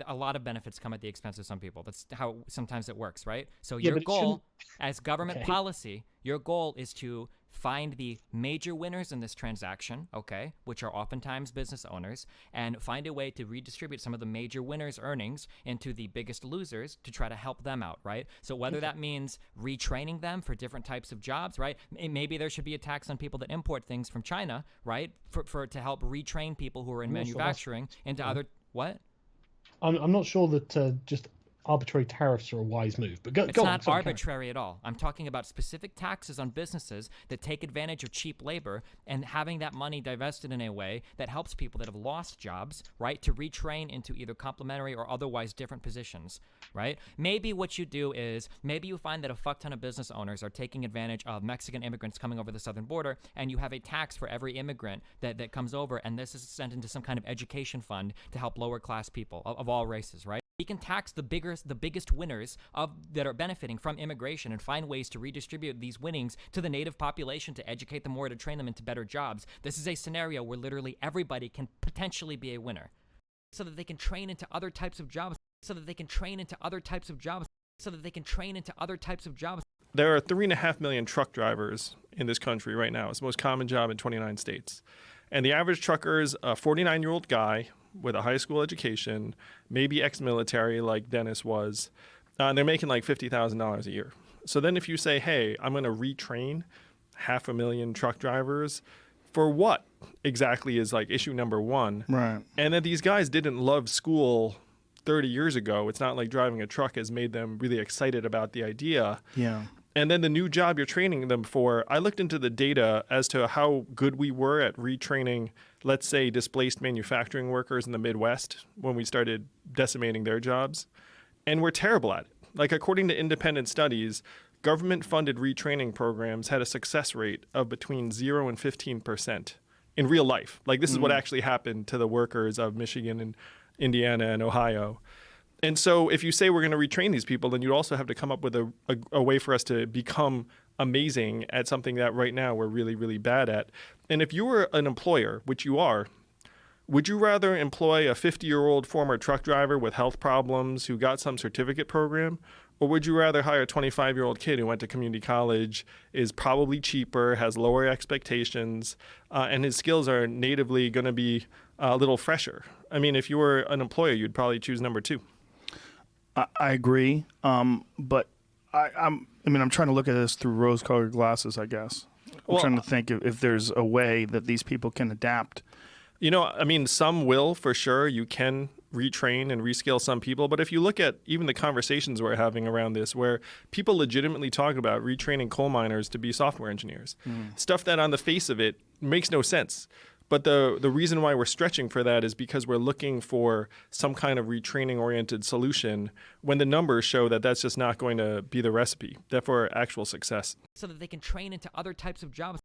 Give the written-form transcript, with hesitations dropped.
A lot of benefits come at the expense of some people. That's how sometimes it works, right? So Yeah, your but it shouldn't. goal as government Okay. policy, your goal is to find the major winners in this transaction, okay, which are oftentimes business owners, and find a way to redistribute some of the major winners' earnings into the biggest losers to try to help them out, right? So whether Okay. that means retraining them for different types of jobs, right? Maybe there should be a tax on people that import things from China, right? For to help retrain people who are in I'm not sure that's. manufacturing into Yeah. other what? I'm not sure that just arbitrary tariffs are a wise move. But It's go on. not Sorry, carry arbitrary at all. I'm talking about specific taxes on businesses that take advantage of cheap labor and having that money divested in a way that helps people that have lost jobs, right, to retrain into either complementary or otherwise different positions, right? Maybe what you do is maybe you find that a fuck ton of business owners are taking advantage of Mexican immigrants coming over the southern border, and you have a tax for every immigrant that comes over, and this is sent into some kind of education fund to help lower class people of all races, right? We can tax the biggest winners that are benefiting from immigration and find ways to redistribute these winnings to the native population to educate them more, to train them into better jobs. This is a scenario where literally everybody can potentially be a winner, so that they can train into other types of jobs, so that they can train into other types of jobs, so that they can train into other types of jobs. There are 3.5 million truck drivers in this country right now. It's the most common job in 29 states. And the average trucker is a 49-year-old guy with a high school education, maybe ex-military like Dennis was, and they're making like $50,000 a year. So then if you say, hey, I'm going to retrain 500,000 truck drivers, for what exactly is like issue number one? Right. And then these guys didn't love school 30 years ago. It's not like driving a truck has made them really excited about the idea. Yeah. And then the new job you're training them for, I looked into the data as to how good we were at retraining, let's say, displaced manufacturing workers in the Midwest when we started decimating their jobs. And we're terrible at it. Like, according to independent studies, government-funded retraining programs had a success rate of between 0 and 15% in real life. Like, this is what actually happened to the workers of Michigan and Indiana and Ohio. And so if you say we're going to retrain these people, then you also have to come up with a way for us to become amazing at something that right now we're really, really bad at. And if you were an employer, which you are, would you rather employ a 50-year-old former truck driver with health problems who got some certificate program? Or would you rather hire a 25-year-old kid who went to community college, is probably cheaper, has lower expectations, and his skills are natively going to be a little fresher? I mean, if you were an employer, you'd probably choose number two. I agree, but I'm trying to look at this through rose-colored glasses, I guess. I'm Well, trying to think if there's a way that these people can adapt. You know, I mean, some will for sure. You can retrain and reskill some people. But if you look at even the conversations we're having around this, where people legitimately talk about retraining coal miners to be software engineers, stuff that on the face of it makes no sense. But the reason why we're stretching for that is because we're looking for some kind of retraining-oriented solution when the numbers show that that's just not going to be the recipe, therefore actual success. So that they can train into other types of jobs.